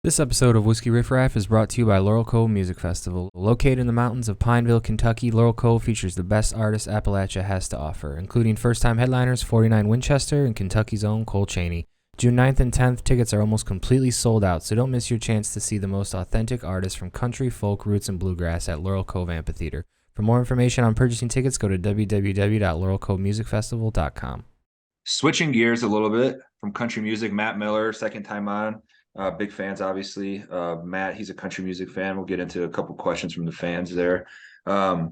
This episode of Whiskey Riff Raff is brought to you by Laurel Cove Music Festival. Located in the mountains of Pineville, Kentucky, Laurel Cove features the best artists Appalachia has to offer, including first-time headliners 49 Winchester and Kentucky's own Cole Chaney. June 9th and 10th, tickets are almost completely sold out, so don't miss your chance to see the most authentic artists from country, folk, roots, and bluegrass at Laurel Cove Amphitheater. For more information on purchasing tickets, go to www.laurelcovemusicfestival.com. Switching gears a little bit from country music, Matt Miller, second time on. Big fans, obviously. Matt, he's a country music fan. We'll get into a couple questions from the fans there. But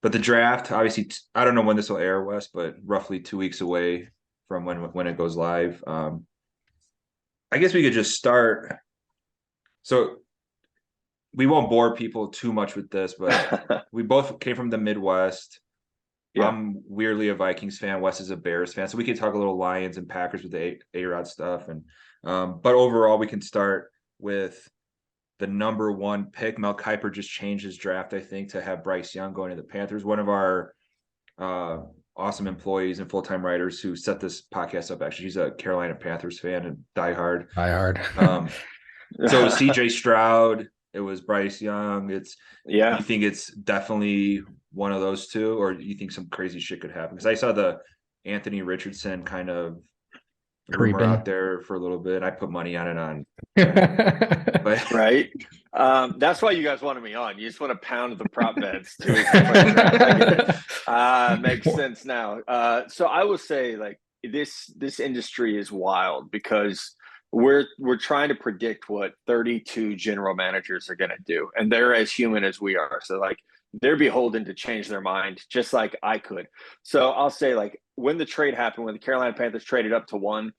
the draft, obviously, I don't know when this will air, Wes, but roughly 2 weeks away from when it goes live. I guess we could just start. So we won't bore people too much with this, but we both came from the Midwest. Yeah. I'm weirdly a Vikings fan. Wes is a Bears fan. So we could talk a little Lions and Packers with the A-Rod stuff. But overall, we can start with the number one pick. Mel Kiper just changed his draft, I think, to have Bryce Young going to the Panthers. One of our awesome employees and full-time writers who set this podcast up, actually, he's a Carolina Panthers fan and diehard. So CJ Stroud, it was Bryce Young. You think it's definitely one of those two, or you think some crazy shit could happen? Because I saw the Anthony Richardson kind of rumor out there for a little bit. I put money on it but right. That's why you guys wanted me on. You just want to pound the prop bets too. Makes sense now. So I will say, like, this industry is wild because we're trying to predict what 32 general managers are going to do, and they're as human as we are. So like, they're beholden to change their mind, just like I could. So I'll say, like, when the trade happened, when the Carolina Panthers traded up to 1,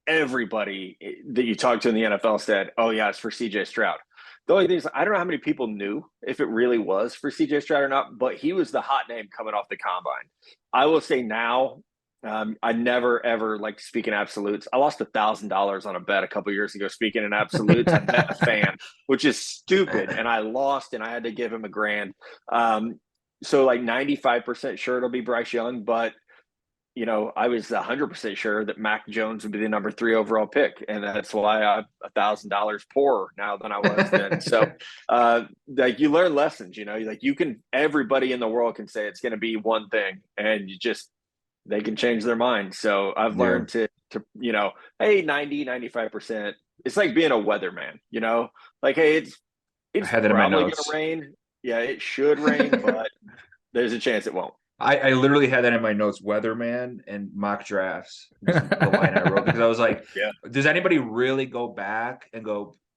everybody that you talked to in the NFL said, oh yeah, it's for CJ Stroud. The only thing is, I don't know how many people knew if it really was for CJ Stroud or not, but he was the hot name coming off the combine. I will say now, I never ever like speaking absolutes. I lost $1,000 on a bet a couple years ago speaking in absolutes. I bet a fan, which is stupid, and I lost, and I had to give him $1,000. So like 95% sure it'll be Bryce Young, but you know, I was 100% sure that Mac Jones would be the number 3 overall pick, and that's why I'm $1,000 poorer now than I was then. So, like, you learn lessons. You know, like, everybody in the world can say it's going to be one thing, and they can change their mind. So I've learned to you know, hey, 95%. It's like being a weatherman. You know, like, hey, it's probably going to rain. Yeah, it should rain, but there's a chance it won't. I literally had that in my notes, weatherman and mock drafts. The line I wrote, because I was like, does anybody really go back and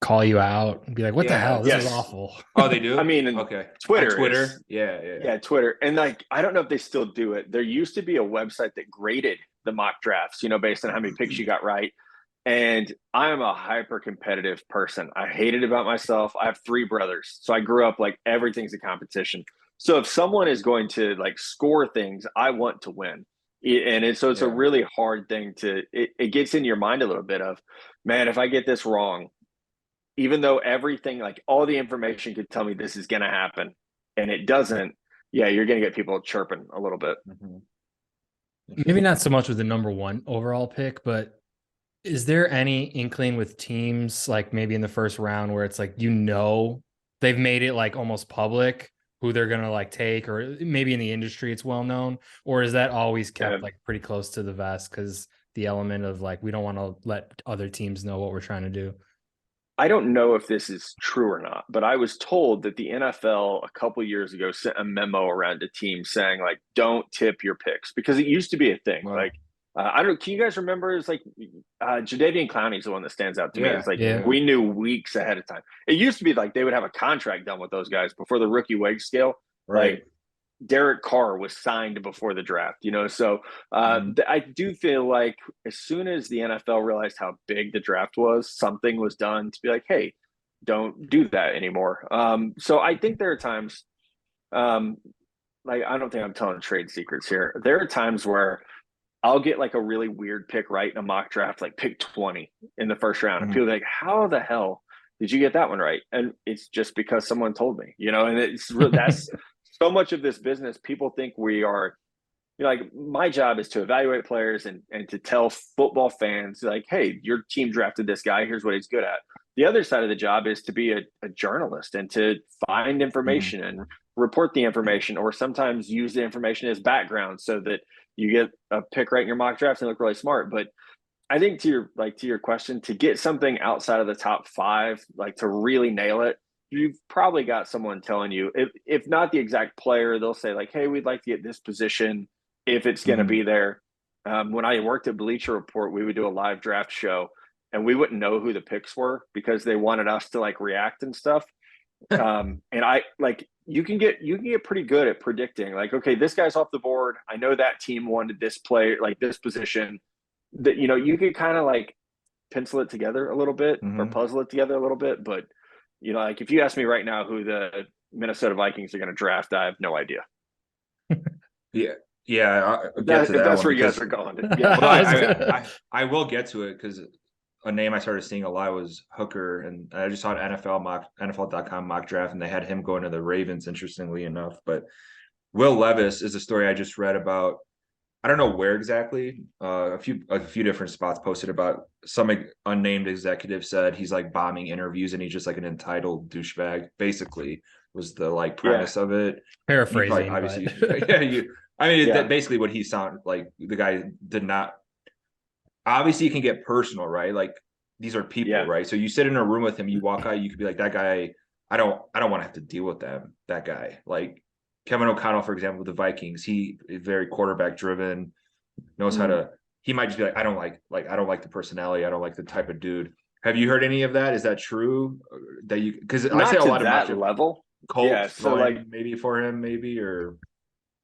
call you out and be like, what the hell? This is awful. Oh, they do? I mean, okay. Twitter. Yeah, Twitter. And like, I don't know if they still do it. There used to be a website that graded the mock drafts, you know, based on how many picks you got right. And I am a hyper competitive person. I hate it about myself. I have 3 brothers. So I grew up like everything's a competition. So if someone is going to like score things, I want to win. And it's a really hard thing it gets in your mind a little bit of, man, if I get this wrong, even though everything, like all the information could tell me this is going to happen and it doesn't, you're going to get people chirping a little bit. Mm-hmm. Maybe not so much with the number 1 overall pick, but is there any inkling with teams like maybe in the first round where it's like, you know, they've made it like almost public who they're going to like take, or maybe in the industry it's well known, or is that always kept like pretty close to the vest because the element of like, we don't want to let other teams know what we're trying to do? I don't know if this is true or not, but I was told that the NFL a couple years ago sent a memo around to teams saying, like, don't tip your picks, because it used to be a thing. Wow. Like, I don't. Can you guys remember? It's like Jadeveon Clowney's the one that stands out to me. It's like we knew weeks ahead of time. It used to be like they would have a contract done with those guys before the rookie wage scale. Right. Like Derek Carr was signed before the draft. You know, so I do feel like as soon as the NFL realized how big the draft was, something was done to be like, hey, don't do that anymore. So I think there are times, like, I don't think I'm telling trade secrets here. There are times where I'll get like a really weird pick right in a mock draft, like pick 20 in the first round. And people are like, how the hell did you get that one right? And it's just because someone told me, you know, and it's really, that's so much of this business. People think we are, you know, like, my job is to evaluate players and to tell football fans, like, hey, your team drafted this guy. Here's what he's good at. the other side of the job is to be a journalist and to find information and report the information, or sometimes use the information as background so that you get a pick right in your mock drafts and look really smart. But I think to your question, to get something outside of the top five, like to really nail it, you've probably got someone telling you, if not the exact player, they'll say like, hey, we'd like to get this position if it's going to be there. When I worked at Bleacher Report, we would do a live draft show, and we wouldn't know who the picks were because they wanted us to like react and stuff. And I like you can get pretty good at predicting, like, okay, this guy's off the board. I know that team wanted this player, like this position. That you could kind of like pencil it together a little bit or puzzle it together a little bit. But like if you ask me right now who the Minnesota Vikings are going to draft, I have no idea. Yeah, I'll get to that. That's one where you guys are going. Yeah, well, I will get to it because a name I started seeing a lot was Hooker, and I just saw an NFL.com mock draft, and they had him going to the Ravens, interestingly enough. But Will Levis is a story I just read about. I don't know where exactly. A few different spots posted about some unnamed executive said he's like bombing interviews and he's just like an entitled douchebag. Basically, was the like premise of it. Paraphrasing, obviously, but... basically what he sounded like. The guy did not. Obviously, you can get personal, right? Like these are people, right? So you sit in a room with him, you walk out, you could be like, that guy. I don't want to have to deal with them. That guy, like. Kevin O'Connell, for example, with the Vikings, he is very quarterback driven, knows how to. He might just be like, I don't like the personality. I don't like the type of dude. Have you heard any of that? Is that true? That you because I say a lot about that level. Colts, so like maybe for him, maybe or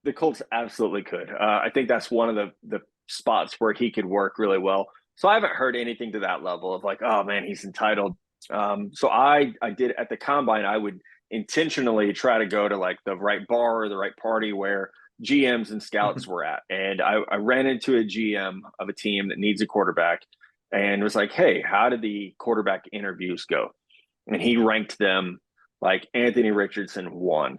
the Colts absolutely could. I think that's one of the spots where he could work really well. So I haven't heard anything to that level of like, oh man, he's entitled. So I did at the combine, I would intentionally try to go to like the right bar or the right party where GMs and scouts were at. And I ran into a GM of a team that needs a quarterback and was like, hey, how did the quarterback interviews go? And he ranked them like Anthony Richardson 1,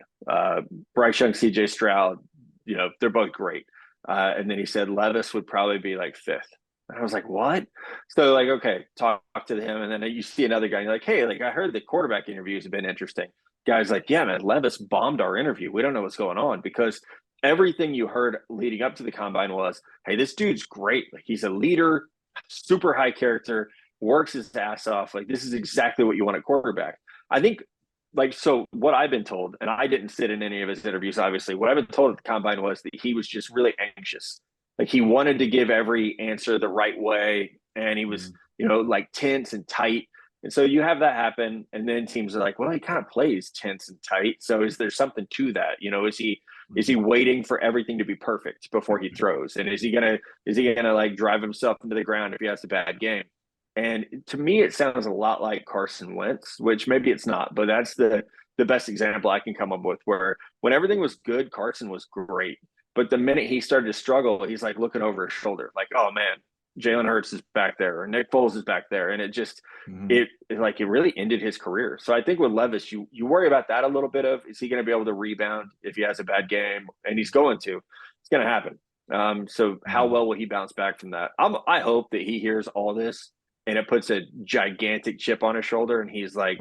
Bryce Young, CJ Stroud, they're both great. And then he said Levis would probably be like 5th. And I was like, what? So like, okay, talk to him. And then you see another guy and you're like, hey, like I heard the quarterback interviews have been interesting. Guy's like, yeah, man, Levis bombed our interview. We don't know what's going on, because everything you heard leading up to the combine was, hey, this dude's great. Like he's a leader, super high character, works his ass off. Like this is exactly what you want at quarterback. I think like, so what I've been told, and I didn't sit in any of his interviews, obviously, what I've been told at the combine was that he was just really anxious. Like he wanted to give every answer the right way. And he was, like tense and tight. And so you have that happen. And then teams are like, well, he kind of plays tense and tight. So is there something to that? Is he waiting for everything to be perfect before he throws? And is he gonna like drive himself into the ground if he has a bad game? And to me, it sounds a lot like Carson Wentz, which maybe it's not, but that's the best example I can come up with, where when everything was good, Carson was great. But the minute he started to struggle, he's like looking over his shoulder, like, oh man, Jalen Hurts is back there, or Nick Foles is back there. And it just, it really ended his career. So I think with Levis, you worry about that a little bit of, is he going to be able to rebound if he has a bad game? And he's going to. It's going to happen. So how well will he bounce back from that? I hope that he hears all this and it puts a gigantic chip on his shoulder. And he's like,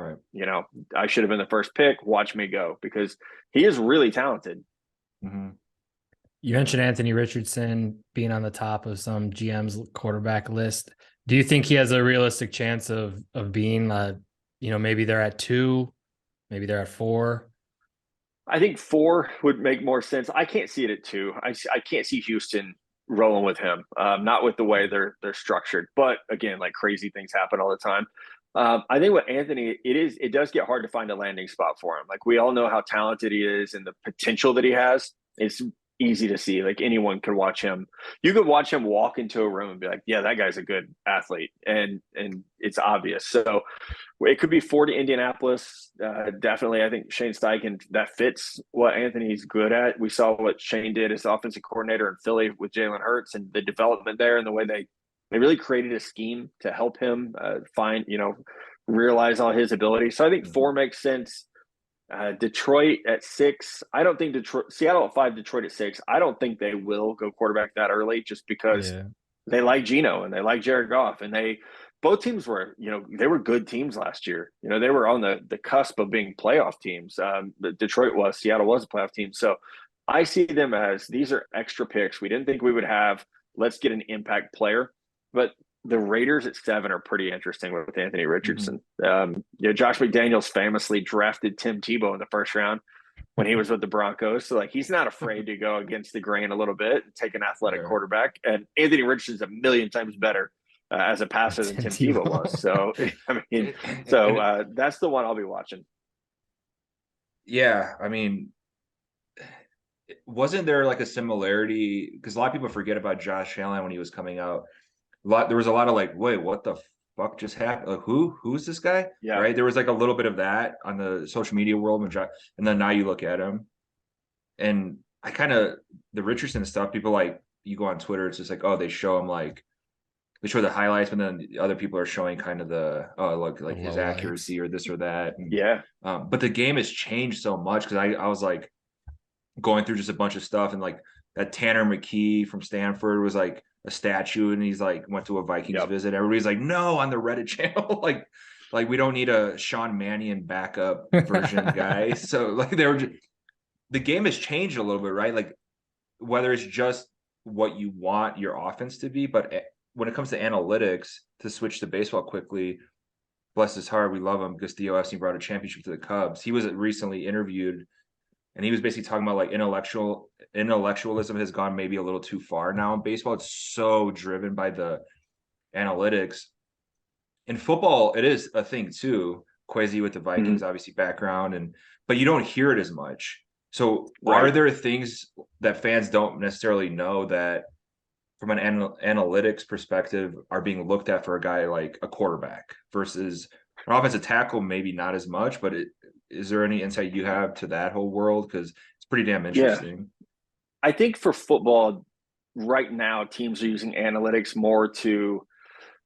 I should have been the first pick. Watch me go, because he is really talented. Mm-hmm. You mentioned Anthony Richardson being on the top of some GM's quarterback list. Do you think he has a realistic chance of being, maybe they're at 2, maybe they're at 4? I think 4 would make more sense. I can't see it at 2. I can't see Houston rolling with him, not with the way they're structured. But again, like crazy things happen all the time. I think with Anthony, it does get hard to find a landing spot for him. Like we all know how talented he is and the potential that he has. It's easy to see. Like anyone could watch him. You could watch him walk into a room and be like, yeah, that guy's a good athlete. And it's obvious. So it could be 4 to Indianapolis. Definitely. I think Shane Steichen, that fits what Anthony's good at. We saw what Shane did as offensive coordinator in Philly with Jalen Hurts and the development there, and the way they really created a scheme to help him realize all his abilities. So I think 4 makes sense. Detroit at 6. I don't think Seattle at 5, Detroit at 6. I don't think they will go quarterback that early, just because they like Geno and they like Jared Goff, and they both teams were, they were good teams last year. They were on the cusp of being playoff teams. Detroit was, Seattle was a playoff team. So I see them as these are extra picks we didn't think we would have. Let's get an impact player. But the Raiders at 7 are pretty interesting with Anthony Richardson. Josh McDaniels famously drafted Tim Tebow in the first round when he was with the Broncos. So like he's not afraid to go against the grain a little bit and take an athletic quarterback. And Anthony Richardson's a million times better as a passer than Tim Tebow was. So I mean, that's the one I'll be watching. Yeah, I mean, wasn't there like a similarity? Because a lot of people forget about Josh Allen when he was coming out. There was a lot of like, wait, what the fuck just happened? Like, who's this guy? Yeah. Right. There was like a little bit of that on the social media world, and then now you look at him, and I kind of the Richardson stuff. People like you go on Twitter, it's just like, oh, they show him like they show the highlights, but then the other people are showing kind of the look like his accuracy or this or that. And, but the game has changed so much because I was like going through just a bunch of stuff, and like that Tanner McKee from Stanford was like a statue, and he's like went to a Vikings visit. Everybody's like, no, on the Reddit channel, like we don't need a Sean Mannion backup version guy. So like the game has changed a little bit, right? Like whether it's just what you want your offense to be, but when it comes to analytics, to switch to baseball quickly, bless his heart, we love him because Theo Epstein brought a championship to the Cubs. He was recently interviewed, and he was basically talking about like intellectualism has gone maybe a little too far now in baseball. It's so driven by the analytics. In football, it is a thing too. Quasi with the Vikings, obviously background, but you don't hear it as much. So are there things that fans don't necessarily know that from an analytics perspective are being looked at for a guy like a quarterback versus an offensive tackle? Maybe not as much, but is there any insight you have to that whole world? Because it's pretty damn interesting. Yeah. I think for football right now, teams are using analytics more to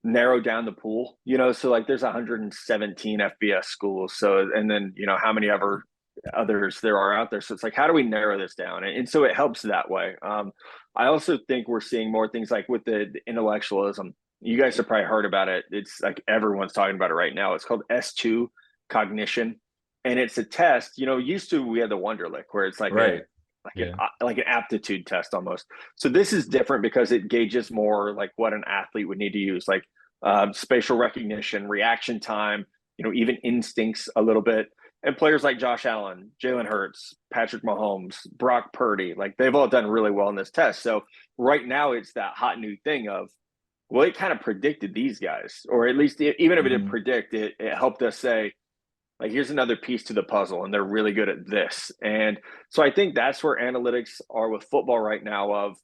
narrow down the pool, so like there's 117 FBS schools. So, and then, how many others there are out there. So it's like, how do we narrow this down? And so it helps that way. I also think we're seeing more things like with the intellectualism. You guys have probably heard about it. It's like everyone's talking about it right now. It's called S2 cognition. And it's a test, used to, we had the Wonderlic where it's like, like an aptitude test almost. So this is different because it gauges more like what an athlete would need to use, like spatial recognition, reaction time, even instincts a little bit. And players like Josh Allen, Jalen Hurts, Patrick Mahomes, Brock Purdy, like they've all done really well in this test. So right now it's that hot new thing of, well, it kind of predicted these guys, or at least even if it didn't predict it, it helped us say, like, here's another piece to the puzzle, and they're really good at this. And so I think that's where analytics are with football right now of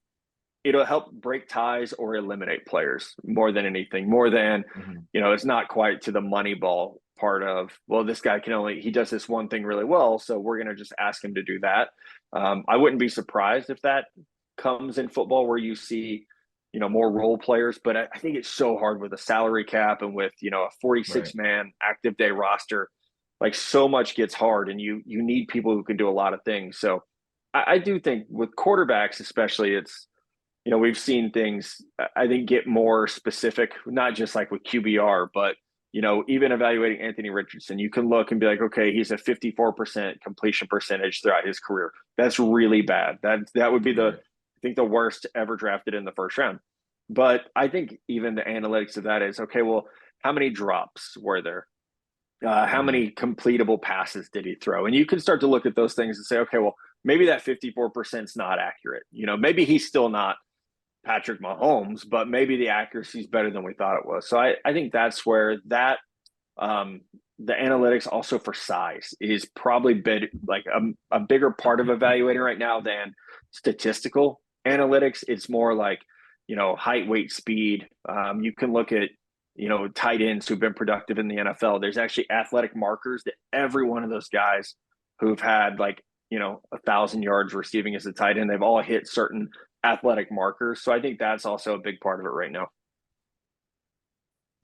it'll help break ties or eliminate players more than anything, more than, it's not quite to the money ball part of, well, this guy he does this one thing really well, so we're going to just ask him to do that. I wouldn't be surprised if that comes in football where you see, more role players, but I think it's so hard with a salary cap and with, a 46-man active day roster. Like so much gets hard, and you need people who can do a lot of things. So I do think with quarterbacks, especially, it's, we've seen things, I think, get more specific, not just like with QBR, but, even evaluating Anthony Richardson, you can look and be like, okay, he's a 54% completion percentage throughout his career. That's really bad. That would be I think the worst ever drafted in the first round. But I think even the analytics of that is, okay, well, how many drops were there? How many completable passes did he throw? And you can start to look at those things and say, okay, well, maybe that 54% is not accurate. Maybe he's still not Patrick Mahomes, but maybe the accuracy is better than we thought it was. So I think that's where that the analytics also for size is probably like a bigger part of evaluating right now than statistical analytics. It's more like, height, weight, speed. You can look at tight ends who've been productive in the NFL. There's actually athletic markers that every one of those guys who've had 1,000 yards receiving as a tight end, they've all hit certain athletic markers. So I think that's also a big part of it right now.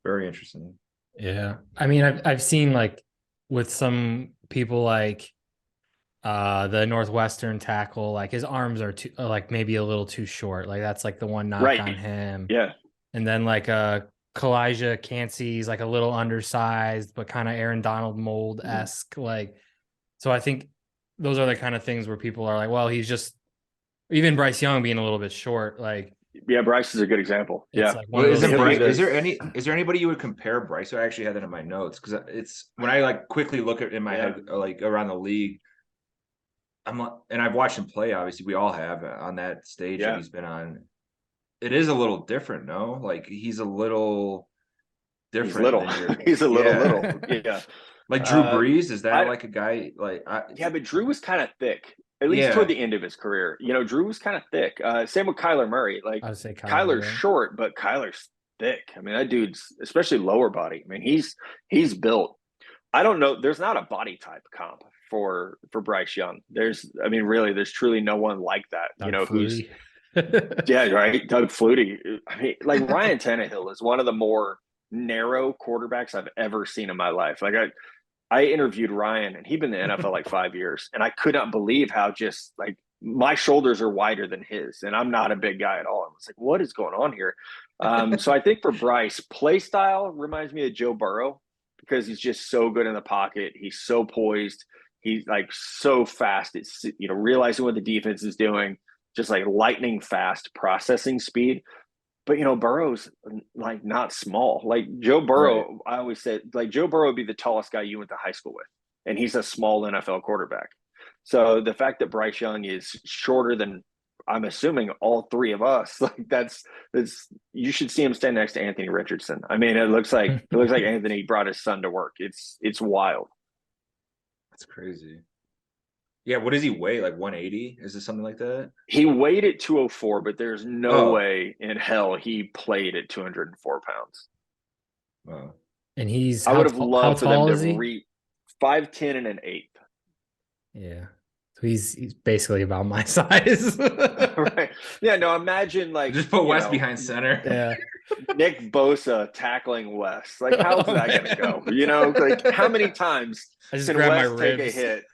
Very interesting. Yeah. I mean, I've seen like with some people like the Northwestern tackle, like his arms are like maybe a little too short. Like that's like the one knock on him. Yeah. And then like Kalijah Cansey's like a little undersized, but kind of Aaron Donald mold-esque. Like, so I think those are the kind of things where people are like, well, he's just, even Bryce Young being a little bit short. Like, Yeah, Bryce is a good example. it's Yeah. like Well, one of those. isn't Bryce? Is Is there anybody you would compare Bryce? I actually had that in my notes because it's when I like quickly look at in my head like around the league. And I've watched him play. Obviously, we all have on that stage that he's been on. It is a little different, no? Like he's a little different. He's little. He's a little. Yeah. Like Drew Brees, is that like a guy like? Yeah, but Drew was kind of thick. At least toward the end of his career, Drew was kind of thick. Same with Kyler Murray. Like I would say Kyler's short, but Kyler's thick. I mean, that dude's especially lower body. I mean, he's built. I don't know. There's not a body type comp for Bryce Young. There's truly no one like that. Doug Who's Flutie. yeah, right. Doug Flutie. I mean, like Ryan Tannehill is one of the more narrow quarterbacks I've ever seen in my life. Like I interviewed Ryan, and he'd been in the NFL like 5 years, and I could not believe how just like my shoulders are wider than his, and I'm not a big guy at all. I was like, what is going on here? So I think for Bryce, play style reminds me of Joe Burrow because he's just so good in the pocket. He's so poised. He's like so fast. It's realizing what the defense is doing, just like lightning fast processing speed. But Burrow's like not small. Like Joe Burrow, right. I always said like Joe Burrow would be the tallest guy you went to high school with, and he's a small NFL quarterback. So the fact that Bryce Young is shorter than I'm assuming all three of us, like that's you should see him stand next to Anthony Richardson. I mean, it looks like Anthony brought his son to work. It's wild. That's crazy. Yeah, what does he weigh? Like 180? Is it something like that? He weighed at 204, but there's no way in hell he played at 204 pounds. Wow. And I would have loved for them to reach 5'10" and an 8. Yeah. So he's basically about my size. Right. Yeah, no, imagine like just put Wes behind center. Yeah. Nick Bosa tackling Wes. Like, how's that gonna go? Like how many times can Wes take a hit?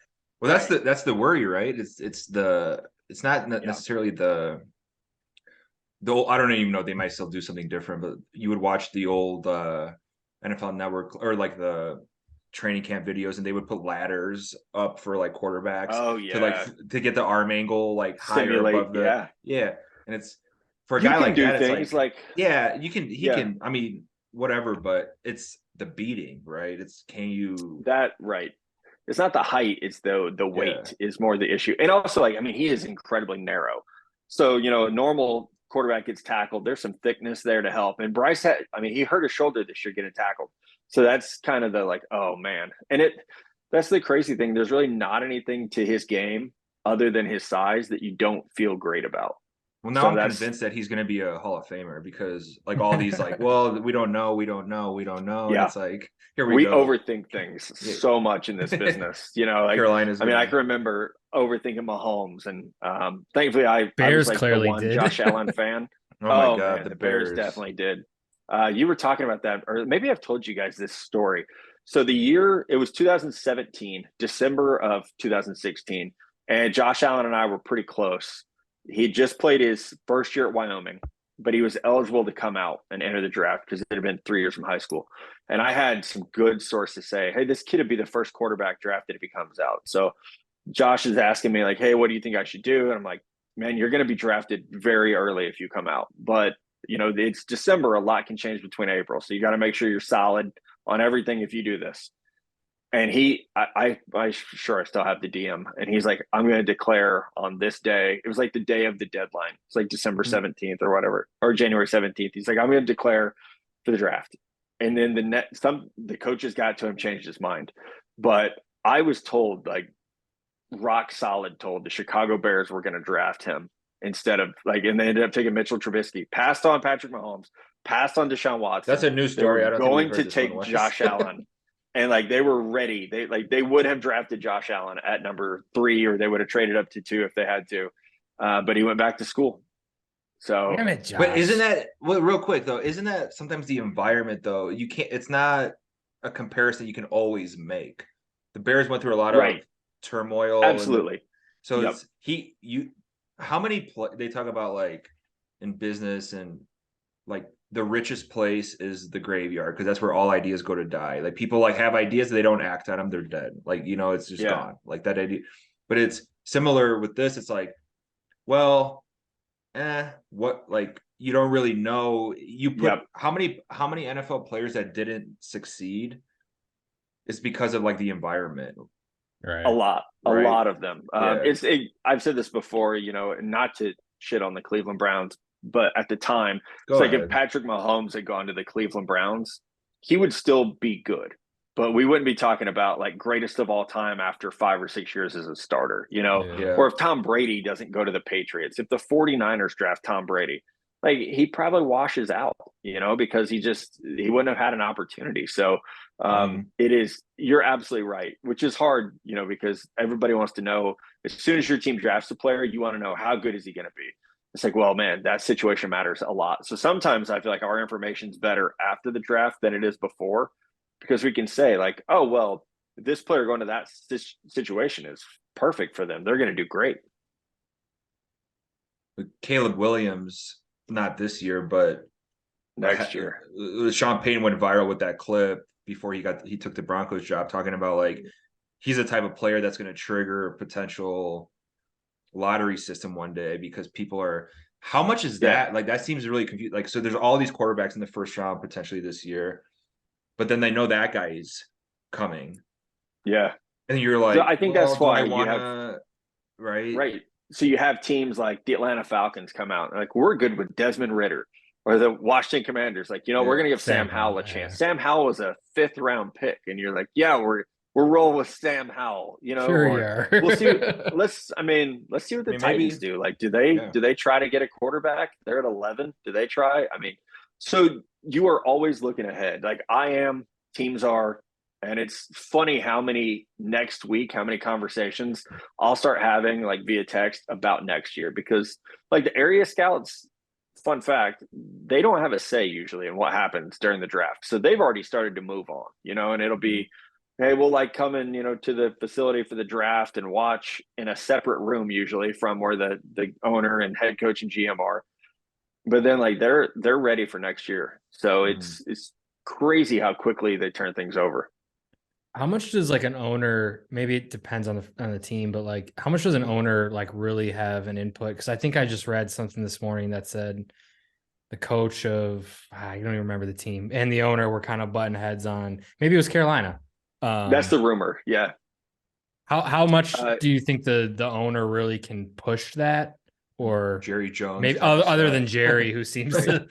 Well, that's the worry, right? It's not necessarily the old, I don't even know, they might still do something different, but you would watch the old NFL Network or like the training camp videos, and they would put ladders up for like quarterbacks. Oh yeah, to get the arm angle like higher above the and it's for a guy like that. It's like he can. I mean, whatever, but it's the beating, right? It's right. It's not the height, it's the weight is more the issue. And also, like, I mean, he is incredibly narrow. So, a normal quarterback gets tackled. There's some thickness there to help. And Bryce he hurt his shoulder this year getting tackled. So that's kind of the like, oh man. And that's the crazy thing. There's really not anything to his game other than his size that you don't feel great about. Well, now I'm convinced that he's going to be a Hall of Famer because like all these like, well, we don't know. Yeah. And it's like, here we go. Overthink things so much in this business, like Carolina's. I mean, I can remember overthinking Mahomes, and thankfully I was like clearly the one Josh Allen fan. Oh my God, man, the Bears definitely did. You were talking about that, or maybe I've told you guys this story. So it was 2017, December of 2016, and Josh Allen and I were pretty close. He had just played his first year at Wyoming, but he was eligible to come out and enter the draft because it had been 3 years from high school. And I had some good sources say, hey, this kid would be the first quarterback drafted if he comes out. So Josh is asking me like, hey, what do you think I should do? And I'm like, man, you're going to be drafted very early if you come out. But, it's December. A lot can change between April. So you got to make sure you're solid on everything if you do this. And I sure I still have the DM. And he's like, I'm going to declare on this day. It was like the day of the deadline. It's like December 17th or whatever, or January 17th. He's like, I'm going to declare for the draft. And then the coaches got to him, changed his mind. But I was told, like, rock solid told the Chicago Bears were going to draft him instead of like, and they ended up taking Mitchell Trubisky, passed on Patrick Mahomes, passed on Deshaun Watson. That's a new story. I don't going to take Josh Allen. And like they were ready. They would have drafted Josh Allen at number 3, or they would have traded up to 2 if they had to. But he went back to school. So damn it, Josh. But isn't that real quick though? Isn't that sometimes the environment though? You can't. It's not a comparison you can always make. The Bears went through a lot of turmoil. Absolutely. So how many they talk about like in business and like the richest place is the graveyard, because that's where all ideas go to die. Like people like have ideas, they don't act on them, they're dead. Like, it's just gone. Like that idea. But it's similar with this. It's like, well, what, like you don't really know. You put how many NFL players that didn't succeed is because of like the environment. Right. A lot of them. I've said this before, not to shit on the Cleveland Browns, but at the time, it's like if Patrick Mahomes had gone to the Cleveland Browns, he would still be good, but we wouldn't be talking about like greatest of all time after 5 or 6 years as a starter, or if Tom Brady doesn't go to the Patriots, if the 49ers draft Tom Brady, like he probably washes out, because he wouldn't have had an opportunity. So it is, you're absolutely right, which is hard, because everybody wants to know, as soon as your team drafts a player, you want to know how good is he going to be. It's like, well, man, that situation matters a lot. So sometimes I feel like our information's better after the draft than it is before, because we can say like, oh, well, this player going to that situation is perfect for them. They're going to do great. Caleb Williams, not this year, but next year. Sean Payton went viral with that clip before he took the Broncos job, talking about like he's the type of player that's going to trigger a potential lottery system one day, because people are, how much is that? Like that seems really confused. Like, so there's all these quarterbacks in the first round potentially this year, but then they know that guy's coming. Yeah. And you're like, so I think that's why you have, right. So you have teams like the Atlanta Falcons come out like, we're good with Desmond Ridder, or the Washington Commanders. Like, we're going to give Sam Howell a chance. Sam Howell was a 5th round pick. And you're like, we're rolling with Sam Howell, Sure you are. We'll see. Let's see what the Titans do. Like, do they try to get a quarterback? They're at 11. Do they try? I mean, so you are always looking ahead. Like I am, teams are, and it's funny how many conversations I'll start having like via text about next year, because like the area scouts, fun fact, they don't have a say usually in what happens during the draft. So they've already started to move on, and it'll be, hey, we'll like come in, to the facility for the draft and watch in a separate room, usually from where the owner and head coach and GM are. But then like they're ready for next year. So it's crazy how quickly they turn things over. How much does like an owner, maybe it depends on the team, but like how much does an owner like really have an input? Because I think I just read something this morning that said the coach of, I don't even remember the team, and the owner were kind of butting heads on, maybe it was Carolina. That's the rumor. Yeah. How much do you think the owner really can push that? Or Jerry Jones, maybe other than Jerry, who seems to.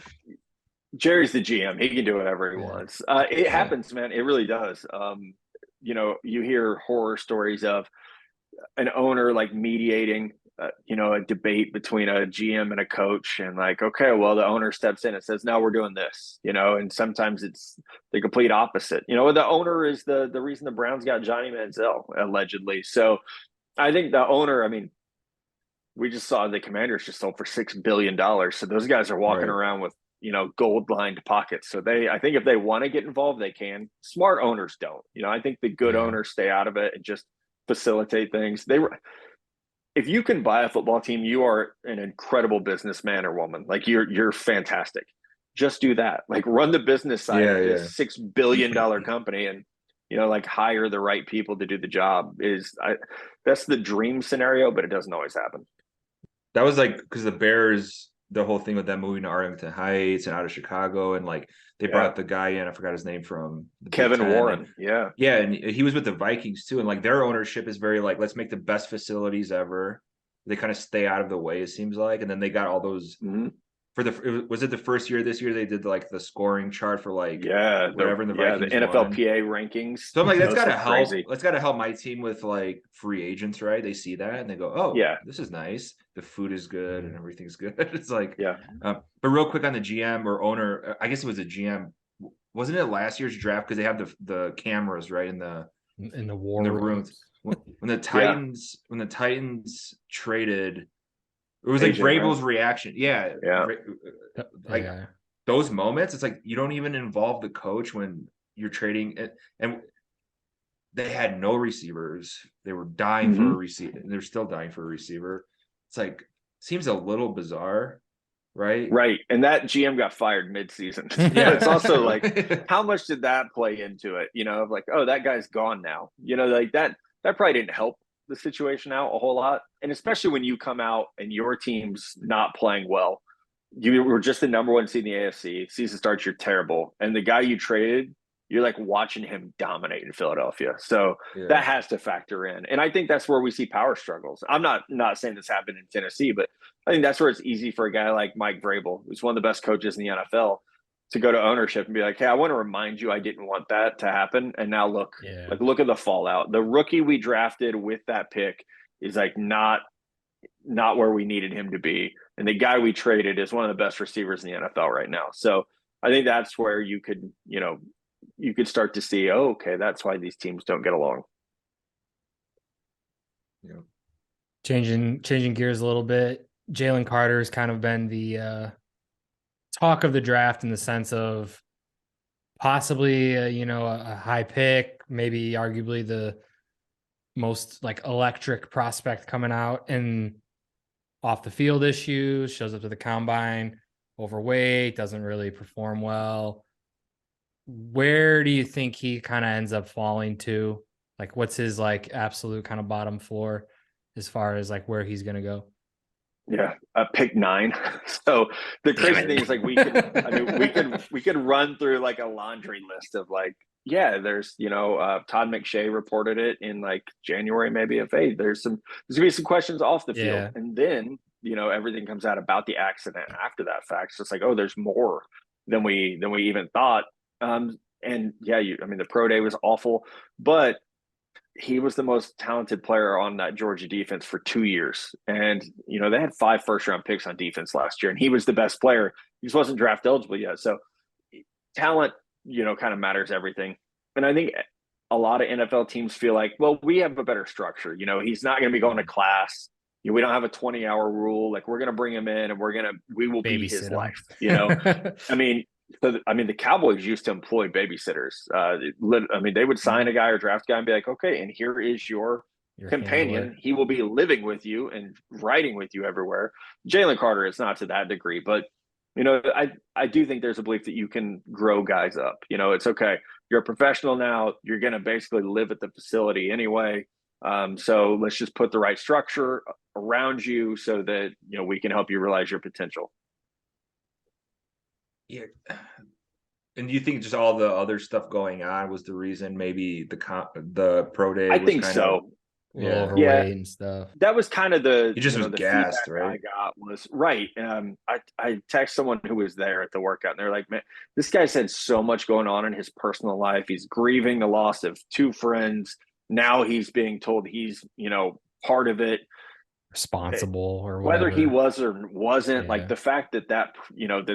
Jerry's the GM. He can do whatever he wants. It happens, man. It really does. You hear horror stories of an owner like mediating, a debate between a GM and a coach, and like, okay, well, the owner steps in and says, "No, we're doing this," and sometimes it's the complete opposite. The owner is the reason the Browns got Johnny Manziel allegedly. So I think the owner, I mean, we just saw the Commanders just sold for $6 billion. So those guys are walking around with, gold lined pockets. So I think if they want to get involved, they can. Smart owners don't. I think the good owners stay out of it and just facilitate things. If you can buy a football team, you are an incredible businessman or woman. Like you're fantastic. Just do that. Like run the business side of this $6 billion company, and like hire the right people to do the job. That's the dream scenario, but it doesn't always happen. That was like, because the Bears, the whole thing with them moving to Arlington Heights and out of Chicago, and like they brought the guy in, I forgot his name, from Kevin Warren. And he was with the Vikings too, and like their ownership is very like, let's make the best facilities ever. They kind of stay out of the way, it seems like, and then they got all those was it the first year? This year they did like the scoring chart for like whatever in the Vikings the NFLPA rankings. So I'm like, that's gotta help. Crazy. That's gotta help my team with like free agents, right? They see that and they go, oh, this is nice. The food is good and everything's good. It's like, but real quick on the GM or owner, I guess it was a GM. Wasn't it last year's draft? Because they have the cameras right in the war rooms. When the Titans traded. It was like Vrabel's reaction. Those moments, it's like you don't even involve the coach when you're trading. And they had no receivers. They were dying for a receiver. They're still dying for a receiver. It's like, seems a little bizarre. right? Right. And that GM got fired mid-season. Yeah. It's also like, how much did that play into it? Of like, oh, that guy's gone now. Like that probably didn't help the situation out a whole lot. And especially when you come out and your team's not playing well. You were just the number one seed in the AFC. Season starts, you're terrible. And the guy you traded, you're like watching him dominate in Philadelphia. So Yeah. that has to factor in. And I think that's where we see power struggles. I'm not saying this happened in Tennessee, but I think that's where it's easy for a guy like Mike Vrabel, who's one of the best coaches in the NFL, to go to ownership and be like, hey, I want to remind you I didn't want that to happen. And now look at the fallout. The rookie we drafted with that pick is like not where we needed him to be. And the guy we traded is one of the best receivers in the NFL right now. So I think that's where you could start to see, oh, okay, that's why these teams don't get along. Yeah. Changing gears a little bit. Jalen Carter has kind of been the talk of the draft in the sense of possibly a high pick, maybe arguably the most like electric prospect coming out, and off the field issues, shows up to the combine overweight, doesn't really perform well. Where do you think he kind of ends up falling to? Like, what's his like absolute kind of bottom floor as far as like where he's going to go? Yeah, pick 9. So the crazy thing is like we could run through like a laundry list of like, yeah, there's Todd McShay reported it in like January maybe of, hey, there's gonna be some questions off the field, and then everything comes out about the accident after that fact. So it's like, oh, there's more than we even thought. And yeah, the pro day was awful, but he was the most talented player on that Georgia defense for 2 years. And, they had 5 first-round picks on defense last year, and he was the best player. He just wasn't draft eligible yet. So talent, kind of matters everything. And I think a lot of NFL teams feel like, well, we have a better structure. He's not going to be going to class. We don't have a 20-hour rule. Like, we're going to bring him in and we will be his life. The Cowboys used to employ babysitters. They would sign a guy or draft a guy and be like, okay, and here is your companion. Handler. He will be living with you and riding with you everywhere. Jalen Carter is not to that degree, but I do think there's a belief that you can grow guys up. It's okay. You're a professional now. You're going to basically live at the facility anyway. So let's just put the right structure around you so that, we can help you realize your potential. Yeah. And do you think just all the other stuff going on was the reason maybe the pro day? I think so. Overweight and stuff. That was kind of the he just was gassed, right? I got was right. I text someone who was there at the workout, and they're like, "Man, this guy's had so much going on in his personal life. He's grieving the loss of 2 friends. Now he's being told he's part of it." Responsible or whatever. Whether he was or wasn't, like the fact that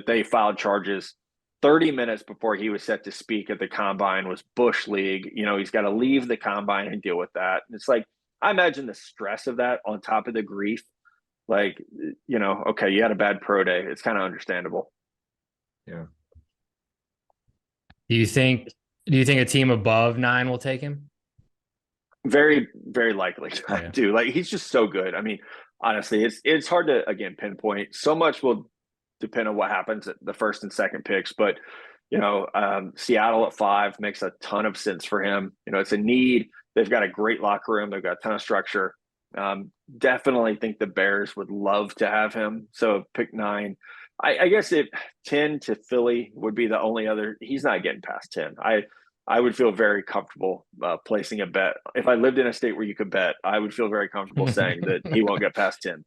they filed charges 30 minutes before he was set to speak at the combine was Bush League. He's got to leave the combine and deal with that. And it's like, I imagine the stress of that on top of the grief. Like, okay, you had a bad pro day. It's kind of understandable. Yeah. Do you think a team above 9 will take him? Very, very likely. I do. Like, he's just so good. Honestly, it's hard to, again, pinpoint. So much will depend on what happens at the first and second picks. But, Seattle at 5 makes a ton of sense for him. It's a need. They've got a great locker room. They've got a ton of structure. Definitely think the Bears would love to have him. So pick 9. I guess if 10 to Philly would be the only other. He's not getting past 10. I would feel very comfortable placing a bet. If I lived in a state where you could bet, I would feel very comfortable saying that he won't get past 10.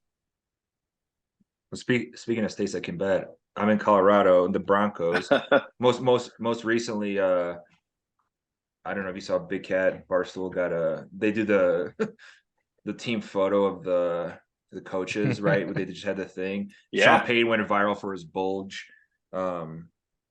Well, speaking of states that can bet, I'm in Colorado and the Broncos. most recently, I don't know if you saw Big Cat Barstool they do the team photo of the coaches, right? Where they just had the thing. Yeah. Sean Payton went viral for his bulge.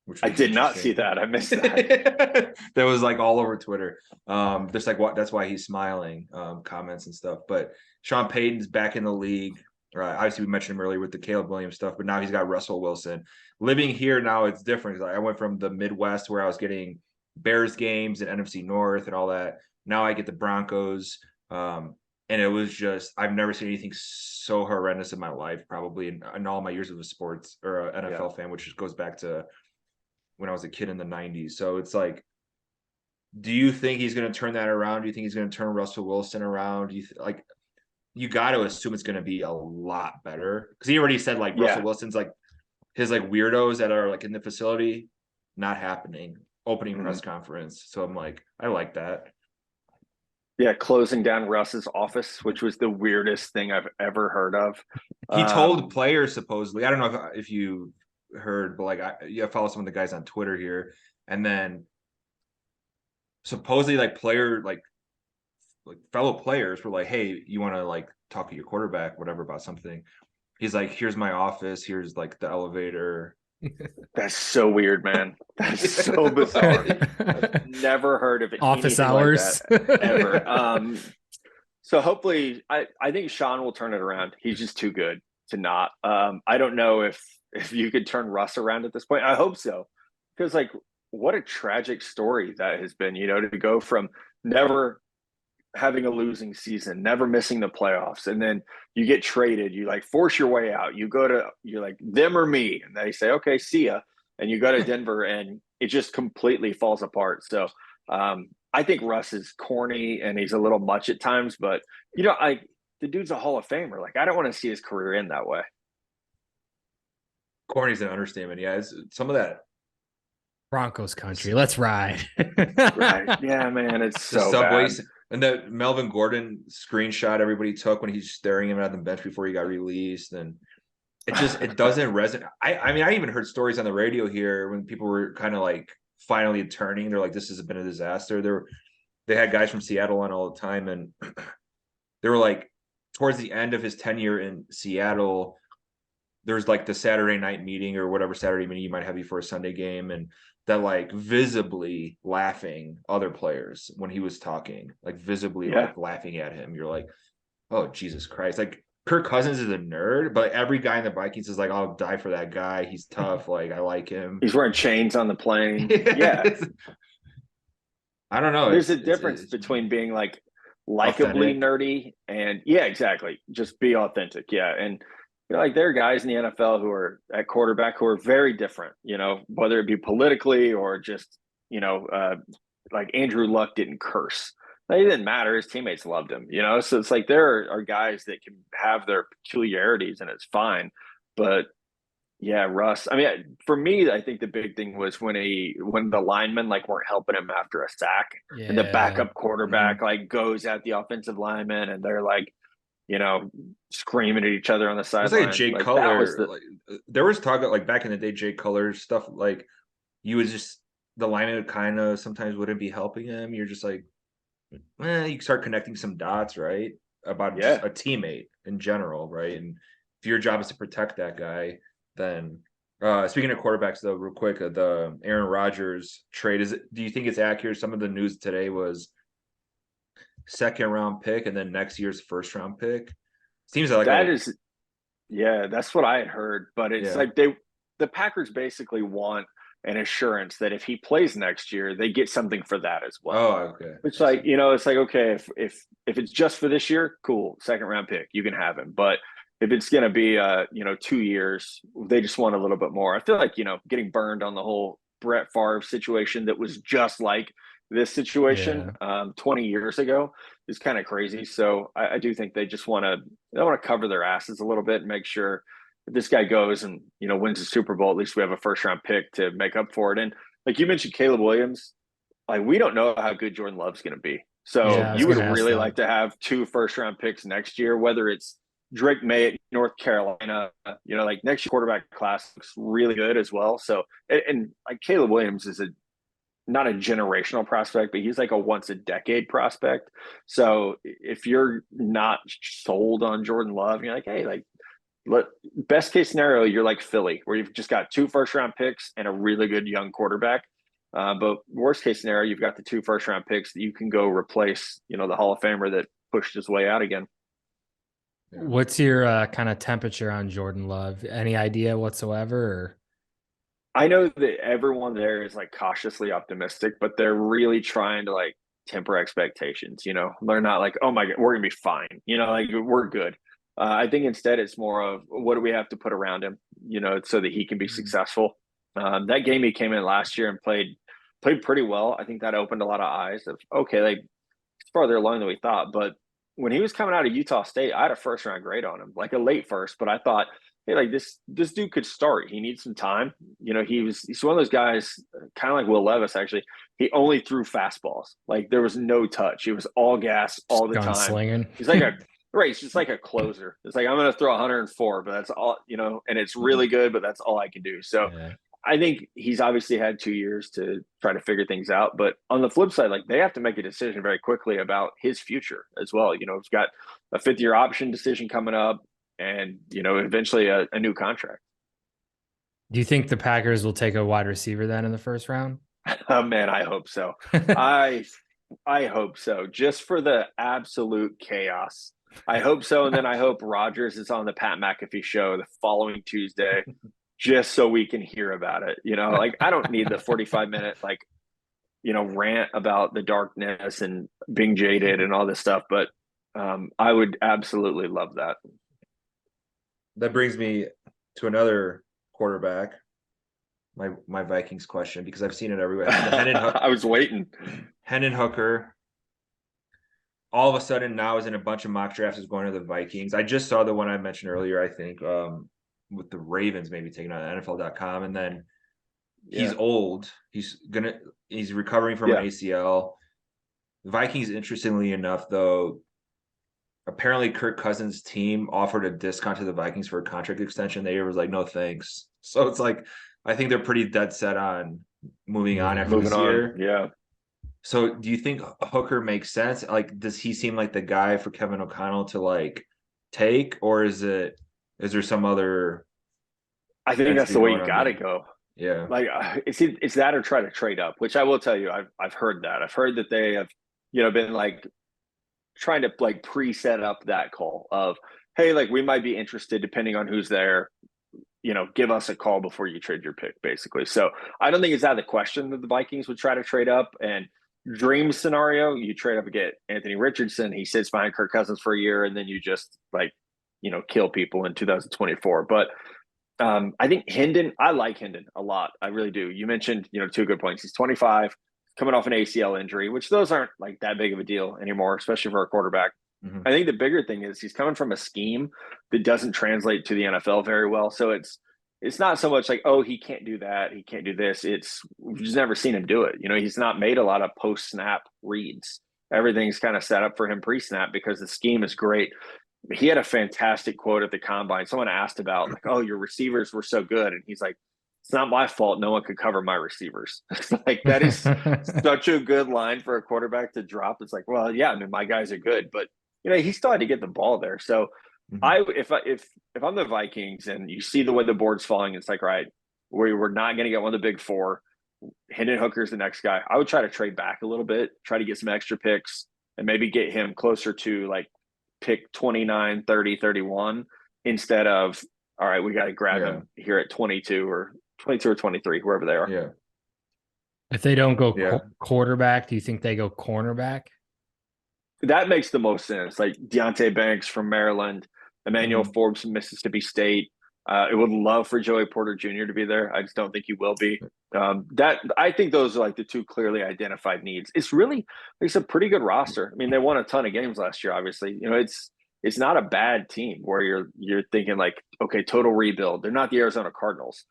Which I did not see that. I missed that. That was like all over Twitter. There's like that's why he's smiling, comments and stuff. But Sean Payton's back in the league. Obviously, we mentioned him earlier with the Caleb Williams stuff, but now he's got Russell Wilson. Living here now, it's different. I went from the Midwest where I was getting Bears games and NFC North and all that. Now I get the Broncos. And it was just, I've never seen anything so horrendous in my life, probably in all my years of a sports or an NFL fan, which just goes back to when I was a kid in the 90s. So it's like, do you think he's going to turn that around? Do you think he's going to turn Russell Wilson around? Do you like, you got to assume it's going to be a lot better, because he already said like Russell Wilson's like his like weirdos that are like in the facility, not happening. Opening press conference. So I'm like, I like that. Yeah, closing down Russ's office, which was the weirdest thing I've ever heard of. He told players supposedly, I don't know if you heard, but like I follow some of the guys on Twitter here, and then supposedly like fellow players were like, hey, you want to like talk to your quarterback, whatever, about something. He's like, here's my office, here's like the elevator. That's so weird, man. That's so bizarre. I've never heard of it. Office hours like that, ever. So hopefully, I think Sean will turn it around. He's just too good to not. I don't know if you could turn Russ around at this point. I hope so, because like what a tragic story that has been. You know, to go from never having a losing season, never missing the playoffs, and then you get traded, you like force your way out, you're like them or me, and they say, okay, see ya, and you go to Denver and it just completely falls apart. So I think Russ is corny and he's a little much at times, but you know, the dude's a Hall of Famer. Like, I don't want to see his career end that way. Corny's an understatement. Yeah, it's some of that Broncos country. Let's ride. Right. Yeah, man, it's so bad. And the Melvin Gordon screenshot everybody took when he's staring him at the bench before he got released, and it doesn't resonate. I mean, I even heard stories on the radio here when people were kind of like finally turning. They're like, this has been a disaster. They had guys from Seattle on all the time, and they were like, towards the end of his tenure in Seattle, there's like the Saturday night meeting or whatever Saturday meeting you might have before a Sunday game, and that like visibly laughing other players when he was talking, like visibly like laughing at him. You're like, oh, Jesus Christ. Like, Kirk Cousins is a nerd, but every guy in the Vikings is like, I'll die for that guy. He's tough. Like, I like him. He's wearing chains on the plane. Yeah. I don't know. There's a difference between being like likably nerdy and exactly. Just be authentic. Yeah. And you know, like there are guys in the NFL who are at quarterback who are very different, you know, whether it be politically or just, you know, like Andrew Luck didn't curse. It didn't matter. His teammates loved him, you know? So it's like there are guys that can have their peculiarities and it's fine. But yeah, Russ. I mean, for me, I think the big thing was when the linemen like weren't helping him after a sack, and the backup quarterback like goes at the offensive lineman, and they're like, you know, screaming at each other on the sideline. It's like Jay Cutler. There was talk of, like, back in the day, Jay Cutler stuff. Like, you would just, the lineman kind of sometimes wouldn't be helping him. You're just like, you start connecting some dots, right? About just a teammate in general, right? And if your job is to protect that guy, then speaking of quarterbacks, though, real quick, the Aaron Rodgers trade, do you think it's accurate? Some of the news today was second round pick and then next year's first round pick. Seems like that's what I had heard, but it's like the Packers basically want an assurance that if he plays next year, they get something for that as well. Oh, okay. It's like, you know, it's like, okay, if it's just for this year, cool, second round pick, you can have him. But if it's going to be 2 years, they just want a little bit more. I feel like, you know, getting burned on the whole Brett Favre situation that was just like this situation 20 years ago is kind of crazy. So I do think they just want to cover their asses a little bit and make sure if this guy goes and, you know, wins the Super Bowl, at least we have a first round pick to make up for it. And like you mentioned, Caleb Williams, like we don't know how good Jordan Love's going to be. So you would really like to have 2 first round picks next year, whether it's Drake May at North Carolina, you know, like next year quarterback class looks really good as well. So, and like Caleb Williams is not a generational prospect, but he's like a once a decade prospect. So if you're not sold on Jordan Love, you're like, hey, like best case scenario, you're like Philly, where you've just got 2 first round picks and a really good young quarterback. But worst case scenario, you've got the 2 first round picks that you can go replace, you know, the Hall of Famer that pushed his way out again. What's your kind of temperature on Jordan Love? Any idea whatsoever? Or? I know that everyone there is like cautiously optimistic, but they're really trying to like temper expectations, they're not like, oh my God, we're going to be fine. Like we're good. I think instead it's more of what do we have to put around him, so that he can be successful. That game he came in last year and played pretty well. I think that opened a lot of eyes of, okay, like it's farther along than we thought. But when he was coming out of Utah State, I had a first round grade on him, like a late first, but I thought, hey, like this dude could start. He needs some time. He's one of those guys, kind of like Will Levis, actually. He only threw fastballs. Like there was no touch. It was all gas all the time. Slinging. He's like it's just like a closer. It's like, I'm going to throw 104, but that's all, and it's really good, but that's all I can do. So yeah. I think he's obviously had 2 years to try to figure things out. But on the flip side, like they have to make a decision very quickly about his future as well. He's got a 5th-year option decision coming up and, eventually a new contract. Do you think the Packers will take a wide receiver then in the first round? Oh, man, I hope so. I hope so. Just for the absolute chaos. I hope so. And then I hope Rodgers is on the Pat McAfee show the following Tuesday. Just so we can hear about it, like I don't need the 45-minute rant about the darkness and being jaded and all this stuff, but I would absolutely love that. That brings me to another quarterback, my Vikings question, because I've seen it everywhere. I was waiting. Hendon Hooker, all of a sudden now is in a bunch of mock drafts, is going to the Vikings. I just saw the one I mentioned earlier, I think, with the Ravens maybe taking on NFL.com, and then he's old. He's recovering from an ACL. The Vikings, interestingly enough, though, apparently Kirk Cousins' team offered a discount to the Vikings for a contract extension. They was like, no thanks. So it's like, I think they're pretty dead set on moving on after this year. Yeah. So do you think Hooker makes sense? Like, does he seem like the guy for Kevin O'Connell to like take, or is there some other? I think that's the way you got to go. Yeah. Like it's that or try to trade up, which I will tell you, I've heard that. I've heard that they have, been like trying to like pre-set up that call of, hey, like we might be interested depending on who's there, give us a call before you trade your pick, basically. So I don't think it's out of the question that the Vikings would try to trade up. And dream scenario, you trade up and get Anthony Richardson. He sits behind Kirk Cousins for a year, and then you just like, kill people in 2024. But I think I like Hendon a lot. I really do. You mentioned, 2 good points. He's 25, coming off an ACL injury, which those aren't like that big of a deal anymore, especially for a quarterback. Mm-hmm. I think the bigger thing is he's coming from a scheme that doesn't translate to the NFL very well. So it's not so much like, oh, he can't do that, he can't do this. We've just never seen him do it. He's not made a lot of post-snap reads. Everything's kind of set up for him pre-snap because the scheme is great. He had a fantastic quote at the combine. Someone asked about like, oh, your receivers were so good. And he's like, it's not my fault. No one could cover my receivers. Like that is such a good line for a quarterback to drop. It's like, well, yeah, I mean, my guys are good, but he still had to get the ball there. So if I'm the Vikings and you see the way the board's falling, it's like, right, we're not going to get one of the big 4. Hendon Hooker's the next guy. I would try to trade back a little bit, try to get some extra picks and maybe get him closer to like pick 29, 30, 31 instead of, all right, we got to grab him here at 22 or 23, wherever they are. Yeah. If they don't go quarterback, do you think they go cornerback? That makes the most sense. Like Deonte Banks from Maryland, Emmanuel Forbes from Mississippi State. I would love for Joey Porter Jr. to be there. I just don't think he will be. I think those are like the 2 clearly identified needs. It's a pretty good roster. I mean, they won a ton of games last year. Obviously, it's not a bad team where you're thinking like, okay, total rebuild. They're not the Arizona Cardinals.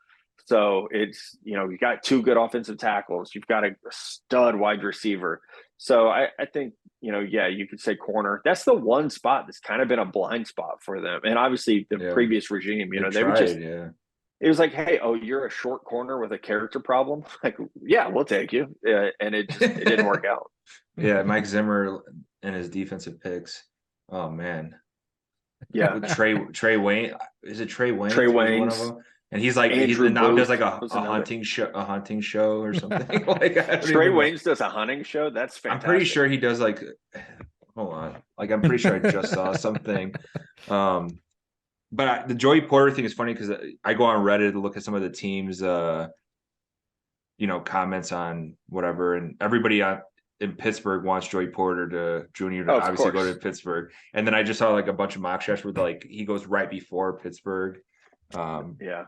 So it's, you've got 2 good offensive tackles. You've got a stud wide receiver. So I think, you could say corner. That's the one spot that's kind of been a blind spot for them. And obviously the previous regime, they were just, it was like, hey, oh, you're a short corner with a character problem. Like, yeah, we'll take you. And it didn't work out. Yeah. Mike Zimmer and his defensive picks. Oh man. Yeah. Trey Wayne. Is it Trey Wayne? Trey Wayne's. One of them? And he's like, he now does like a hunting show or something. Like Trey Wayne's does a hunting show. That's fantastic. I'm pretty sure he does like, hold on. Like, I'm pretty sure I just saw something. But the Joey Porter thing is funny because I go on Reddit to look at some of the teams, comments on whatever, and everybody in Pittsburgh wants Joey Porter Jr. to Oh, of obviously go course. to Pittsburgh. And then I just saw like a bunch of mock drafts where like he goes right before Pittsburgh. Yeah.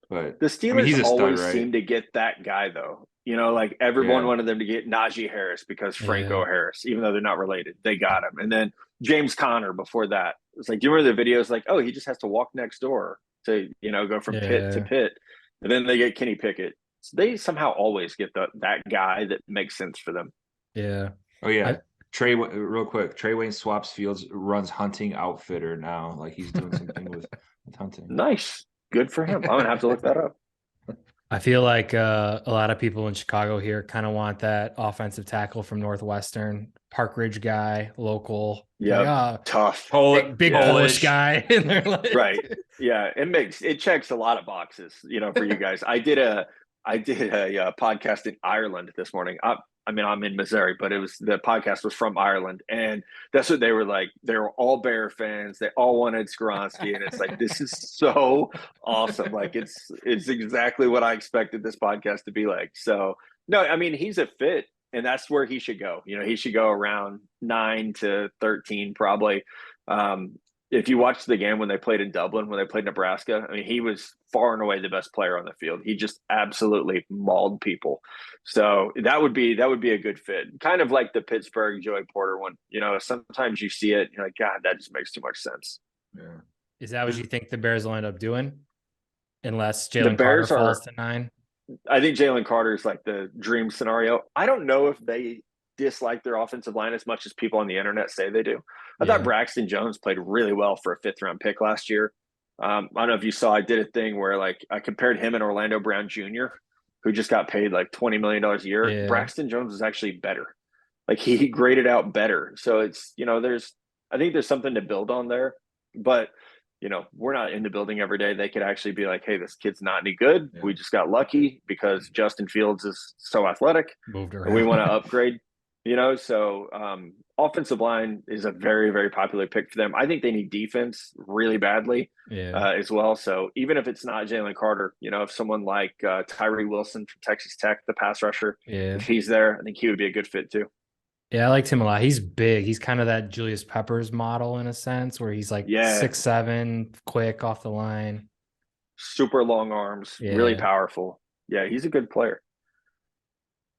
But The I mean, Steelers he's a stud, always right? seem to get that guy, though. You know, like everyone Yeah. wanted them to get Najee Harris because Franco Yeah. Harris, even though they're not related, they got him. And then James Conner before that. It's like, do you remember the videos? Like, oh, he just has to walk next door to, go from pit to Yeah. pit. And then they get Kenny Pickett. So they somehow always get that guy that makes sense for them. Yeah. Oh yeah. I- Real quick. Trey Wayne swaps fields, runs hunting outfitter now. Like he's doing something with hunting. Nice. Good for him. I'm going to have to look that up. I feel like a lot of people in Chicago here kind of want that offensive tackle from Northwestern, Park Ridge guy, local. Yeah. Tough. Big Polish guy. And they're like... Right. Yeah. It checks a lot of boxes, for you guys. I did a podcast in Ireland this morning. I'm in Missouri, but the podcast was from Ireland, and that's what they were like. They were all Bear fans. They all wanted Skoronski, and it's like, this is so awesome. Like it's exactly what I expected this podcast to be like. So no, I mean, he's a fit, and that's where he should go. He should go around 9 to 13 probably. If you watched the game when they played in Dublin, when they played Nebraska, I mean, he was far and away the best player on the field. He just absolutely mauled people. So that would be a good fit. Kind of like the Pittsburgh Joey Porter one. Sometimes you see it, you're like, God, that just makes too much sense. Yeah. Is that what you think the Bears will end up doing? Unless Jalen Carter falls to 9? I think Jalen Carter is like the dream scenario. I don't know if they dislike their offensive line as much as people on the internet say they do. I thought Braxton Jones played really well for a 5th round pick last year. I don't know if you saw, I did a thing where like I compared him and Orlando Brown Jr., who just got paid like $20 million a year. Yeah. Braxton Jones is actually better. Like he graded out better. So it's, I think there's something to build on there, but we're not in the building every day. They could actually be like, hey, this kid's not any good. Yeah. We just got lucky because Justin Fields is so athletic. Moved around. And we want to upgrade. So offensive line is a very, very popular pick for them. I think they need defense really badly as well. So even if it's not Jalen Carter, if someone like Tyree Wilson from Texas Tech, the pass rusher, if he's there, I think he would be a good fit too. Yeah, I liked him a lot. He's big. He's kind of that Julius Peppers model in a sense, where he's like 6'7", quick off the line. Super long arms, really powerful. Yeah, he's a good player.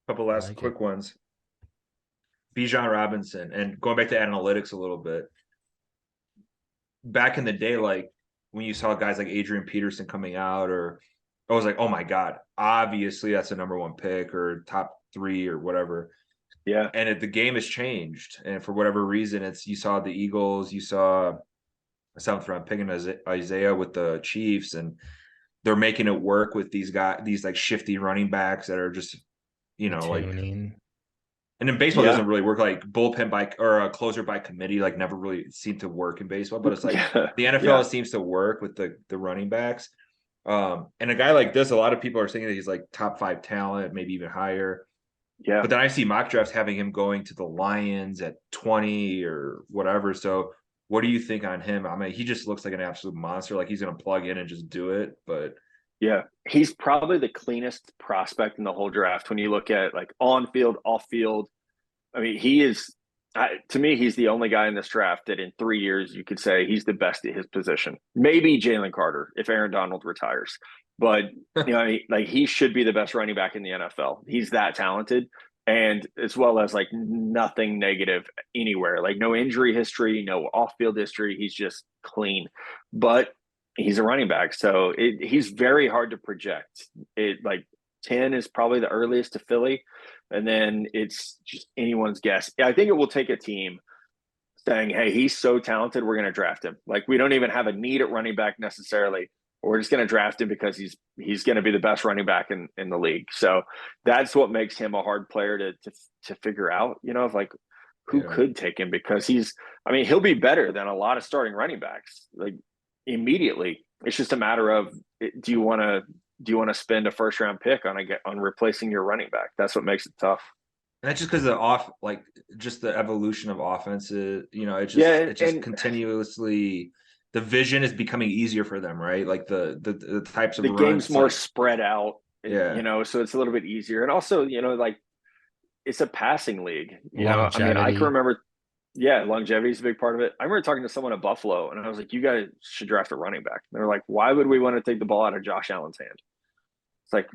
Couple last quick ones. Bijan Robinson, and going back to analytics a little bit. Back in the day, like when you saw guys like Adrian Peterson coming out, or I was like, oh my God, obviously that's a number 1 pick or top 3 or whatever. Yeah. And the game has changed. And for whatever reason, you saw the Eagles, you saw a 7th round pick in Isaiah with the Chiefs, and they're making it work with these guys, these like shifty running backs that are just, like. And in baseball, it doesn't really work, like bullpen by or a closer by committee, like never really seemed to work in baseball. But it's like the NFL seems to work with the running backs. And a guy like this, a lot of people are saying that he's like top 5 talent, maybe even higher. Yeah. But then I see mock drafts having him going to the Lions at 20 or whatever. So what do you think on him? I mean, he just looks like an absolute monster. Like he's going to plug in and just do it. But yeah, he's probably the cleanest prospect in the whole draft when you look at like on field, off field. I mean, he is, to me, he's the only guy in this draft that in 3 years you could say he's the best at his position. Maybe Jalen Carter if Aaron Donald retires, but he should be the best running back in the NFL. He's that talented, and as well as like nothing negative anywhere, like no injury history, no off-field history. He's just clean, but he's a running back, so he's very hard to project. Like 10 is probably the earliest to Philly, and then it's just anyone's guess. I think it will take a team saying, hey, he's so talented, we're going to draft him. Like we don't even have a need at running back necessarily. We're just going to draft him because he's going to be the best running back in the league. So that's what makes him a hard player to figure out, of like who could take him, because he'll be better than a lot of starting running backs. Like immediately. It's just a matter of, do you want to spend a 1st round pick on replacing your running back? That's what makes it tough. And that's just because just the evolution of offenses, it just continuously, the vision is becoming easier for them, right? Like the types of the runs, game's more spread out, so it's a little bit easier. And also, like it's a passing league. You know, I mean, I can Longevity. remember, yeah, longevity is a big part of it. I remember talking to someone at Buffalo, and I was like, "You guys should draft a running back." And they're like, "Why would we want to take the ball out of Josh Allen's hand?" It's like,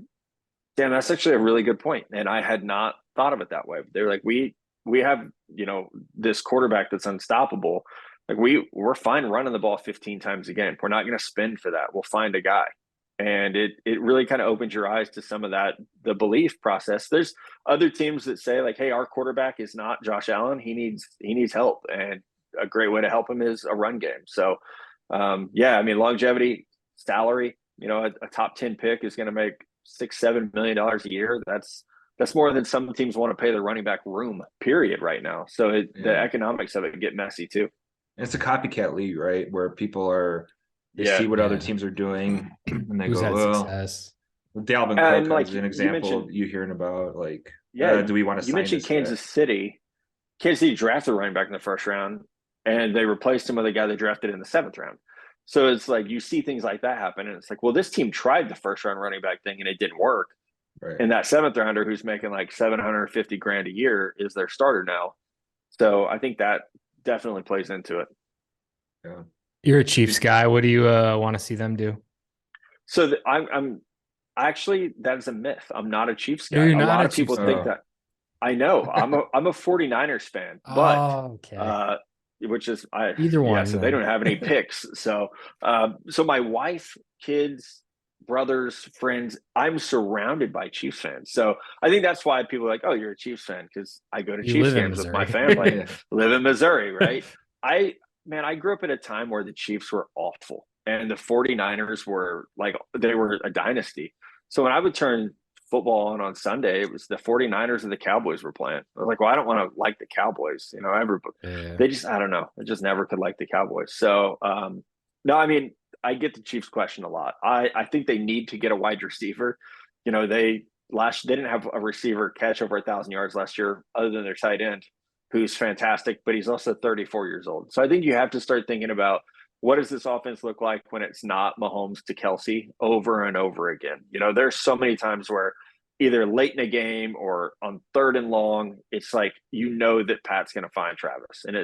damn, that's actually a really good point, and I had not thought of it that way. They're like, we have, you know, this quarterback that's unstoppable. Like we're fine running the ball 15 times a game. We're not going to spend for that. We'll find a guy. And it really kind of opens your eyes to some of that, the belief process. There's other teams that say like, hey, our quarterback is not Josh Allen. He needs help. And a great way to help him is a run game. So yeah, I mean, longevity, salary, you know, a top 10 pick is going to make $6-7 million a year. That's more than some teams want to pay the running back room, period, right now. So the economics of it get messy too. And it's a copycat league, right? Where they see what other teams are doing and they Who's go, had well, success? Dalvin And Cook like is an you example mentioned, you hearing about. Like, yeah, do we want to you sign mentioned this Kansas guy? City. Kansas City drafted a running back in the first round, and they replaced him with a guy they drafted in the seventh round. So it's like you see things like that happen, and it's like, well, this team tried the first round running back thing and it didn't work. Right. And that seventh rounder who's making like 750 grand a year is their starter now. So I think that definitely plays into it. Yeah. You're a Chiefs guy. What do you want to see them do? So I'm actually, that's a myth. I'm not a Chiefs guy. You're A not lot a of people Chiefs think guy. that. I know I'm a 49ers fan, but Oh, okay. which is Either yeah, one so they then. don't have any picks. So my wife, kids, brothers, friends, I'm surrounded by Chiefs fans. So I think that's why people are like, oh, you're a Chiefs fan, because I go to You Chiefs live in games with my Missouri. family, Yeah. live in Missouri, right? I grew up at a time where the Chiefs were awful and the 49ers were like, they were a dynasty. So when I would turn football on Sunday, it was the 49ers and the Cowboys were playing. I was like, well, I don't want to like the Cowboys. You know, Yeah. they just, I don't know. I just never could like the Cowboys. So, no, I mean, I get the Chiefs question a lot. I think they need to get a wide receiver. You know, they didn't have a receiver catch over 1,000 yards last year other than their tight end, who's fantastic, but he's also 34 years old. So I think you have to start thinking about, what does this offense look like when it's not Mahomes to Kelsey over and over again? You know, there's so many times where either late in a game or on third and long, it's like, you know, that Pat's going to find Travis, and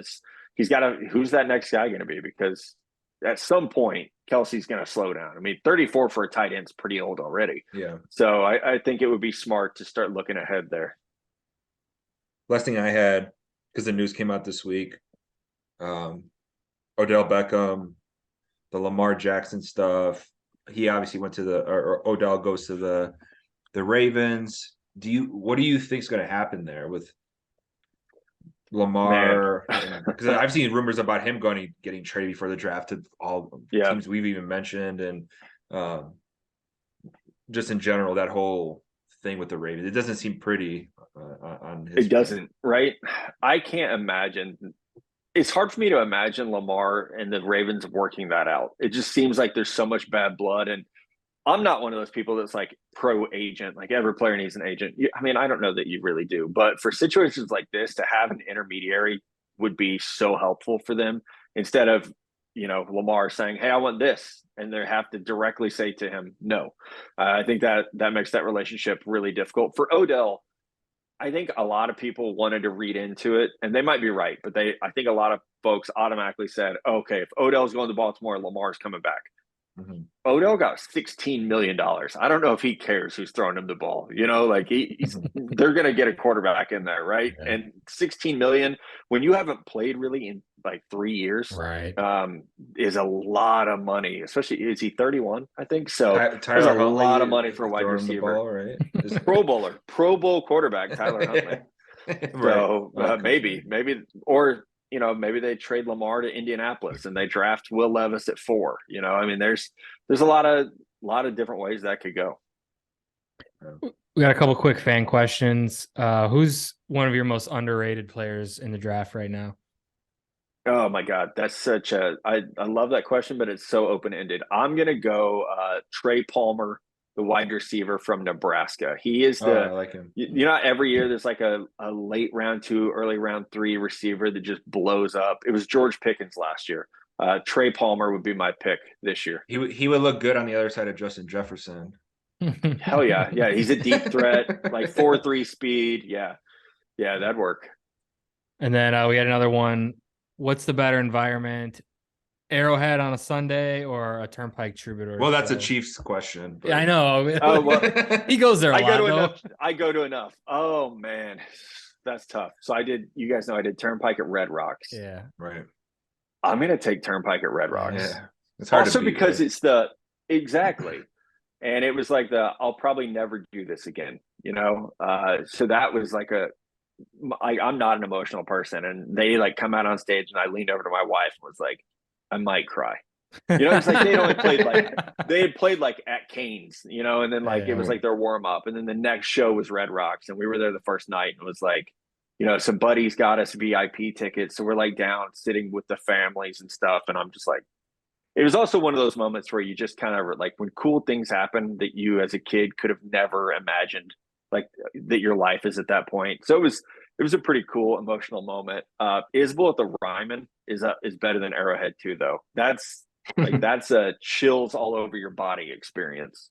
he's got to, who's that next guy going to be? Because at some point, Kelsey's going to slow down. I mean, 34 for a tight end's pretty old already. Yeah. So I think it would be smart to start looking ahead there. Last thing I had, because the news came out this week, Odell Beckham, the Lamar Jackson stuff. He obviously went to or Odell goes to the Ravens. What do you think is going to happen there with Lamar? Because I've seen rumors about him getting traded before the draft to all teams we've even mentioned, and just in general, that whole thing with the Ravens, it doesn't seem pretty on his. It doesn't, right? I can't imagine. It's hard for me to imagine Lamar and the Ravens working that out. It just seems like there's so much bad blood, and I'm not one of those people that's like pro agent, like every player needs an agent. I mean, I don't know that you really do, but for situations like this, to have an intermediary would be so helpful for them, instead of, you know, Lamar saying, hey, I want this, and they have to directly say to him, no. I think that makes that relationship really difficult. For Odell, I think a lot of people wanted to read into it, and they might be right, but I think a lot of folks automatically said, okay, if Odell's going to Baltimore, Lamar's coming back. Mm-hmm. Odell got $16 million. I don't know if he cares who's throwing him the ball. You know, like they're going to get a quarterback in there, right? Yeah. And $16 million when you haven't played really in like 3 years, right? Is a lot of money. Especially, is he 31? I think so. Tyler There's a Huntley, lot of money for a wide receiver. Ball, right? Pro Bowl quarterback Tyler Huntley. Right. So maybe, or you know, maybe they trade Lamar to Indianapolis and they draft Will Levis at 4. You know, I mean, there's a lot of different ways that could go. We got a couple quick fan questions. Who's one of your most underrated players in the draft right now? Oh my God, that's such a I love that question, but it's so open-ended. I'm gonna go Trey Palmer, the wide receiver from Nebraska. He is I like him. You know, every year there's like a late round 2, early round 3 receiver that just blows up. It was George Pickens last year. Trey Palmer would be my pick this year. He would look good on the other side of Justin Jefferson. Hell yeah. Yeah, he's a deep threat, like 4.3 speed. Yeah. Yeah, that'd work. And then we had another one. What's the better environment? Arrowhead on a Sunday or a Turnpike Troubadour Well, that's show? a Chiefs question. But... Yeah, I know. Oh, well, he goes there a lot, though. I go to enough. Oh man, that's tough. So you guys know I did Turnpike at Red Rocks. Yeah. Right. I'm gonna take Turnpike at Red Rocks. Yeah. It's hard Also to beat, because right? it's exactly. And it was like I'll probably never do this again, you know? So that was like I'm not an emotional person. And they like come out on stage and I leaned over to my wife and was like, I might cry. You know, it's like they had played like at Canes, you know, and then like it was like their warm up. And then the next show was Red Rocks. And we were there the first night and it was like, you know, some buddies got us VIP tickets. So we're like down sitting with the families and stuff. And I'm just like, it was also one of those moments where you just kind of like when cool things happen that you as a kid could have never imagined, like that your life is at that point. So it was a pretty cool emotional moment. Isbell at the Ryman is better than Arrowhead too, though. That's a chills all over your body experience.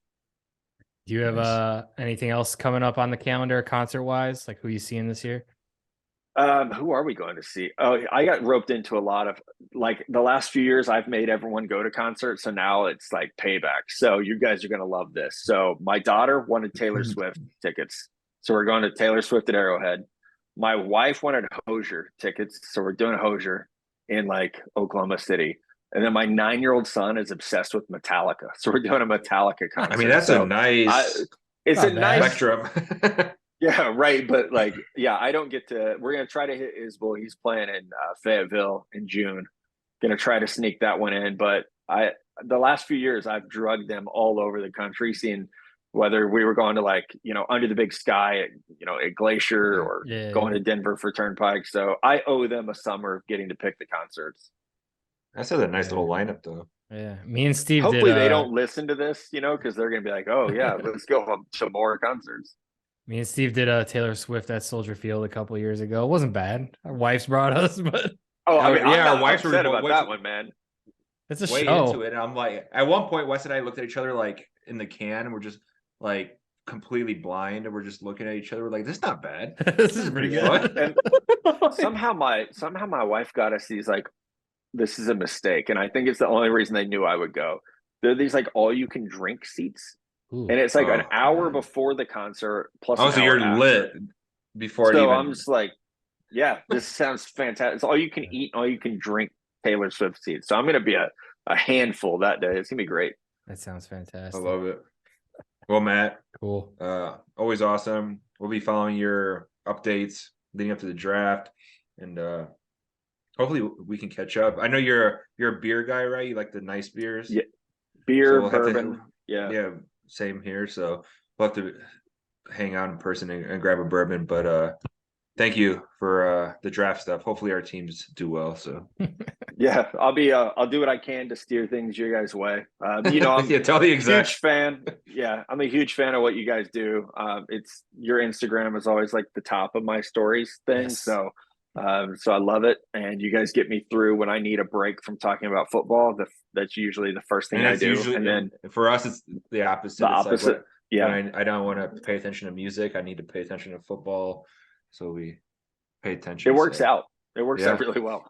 Do you have anything else coming up on the calendar concert wise? Like who you seeing this year? Who are we going to see? Oh, I got roped into a lot of like the last few years I've made everyone go to concerts. So now it's like payback. So you guys are going to love this. So my daughter wanted Taylor Swift tickets. So we're going to Taylor Swift at Arrowhead. My wife wanted Hozier tickets. So we're doing Hozier in like Oklahoma City. And then my 9-year-old son is obsessed with Metallica. So we're doing a Metallica concert. I mean, that's a nice spectrum. Yeah, right. But like, yeah, I don't get to. We're gonna try to hit Isbell. He's playing in Fayetteville in June. Gonna try to sneak that one in. But the last few years, I've drugged them all over the country, seeing whether we were going to like Under the Big Sky at Glacier or going to Denver for Turnpike. So I owe them a summer of getting to pick the concerts. That's a nice little lineup, though. Yeah, me and Steve. Hopefully they don't listen to this, because they're gonna be like, "Oh yeah, let's go to more concerts." Me and Steve did a Taylor Swift at Soldier Field a couple of years ago. It wasn't bad. Our wives brought us, but I mean, our wives were about that one, man. It's a way show. Into it, and I'm like, at one point, Wes and I looked at each other like in the can, and we're just like completely blind, and we're just looking at each other. We're like, this is not bad. This is pretty good. And somehow my wife got us these like, this is a mistake, and I think it's the only reason they knew I would go. They're these like all you can drink seats. Ooh. And it's like an hour before the concert plus. Oh, so you're after. Lit before. So I'm just like, yeah, this sounds fantastic. It's all you can eat, all you can drink Taylor Swift seats. So I'm gonna be a handful that day. It's gonna be great. That sounds fantastic. I love it. Well, Matt, cool. Always awesome. We'll be following your updates leading up to the draft, and hopefully we can catch up. I know you're a beer guy, right? You like the nice beers. Yeah, beer, bourbon. Yeah. Same here. So we'll have to hang out in person and grab a bourbon. But thank you for the draft stuff. Hopefully our teams do well. So yeah, I'll do what I can to steer things your guys' way. I'm tell the exact huge fan. Yeah, I'm a huge fan of what you guys do. It's your Instagram is always like the top of my stories thing. Yes. So I love it, and you guys get me through when I need a break from talking about football. That's usually the first thing I do, and then for us, it's the opposite. The opposite, when I don't want to pay attention to music. I need to pay attention to football, so we pay attention. It works out. It works out really well.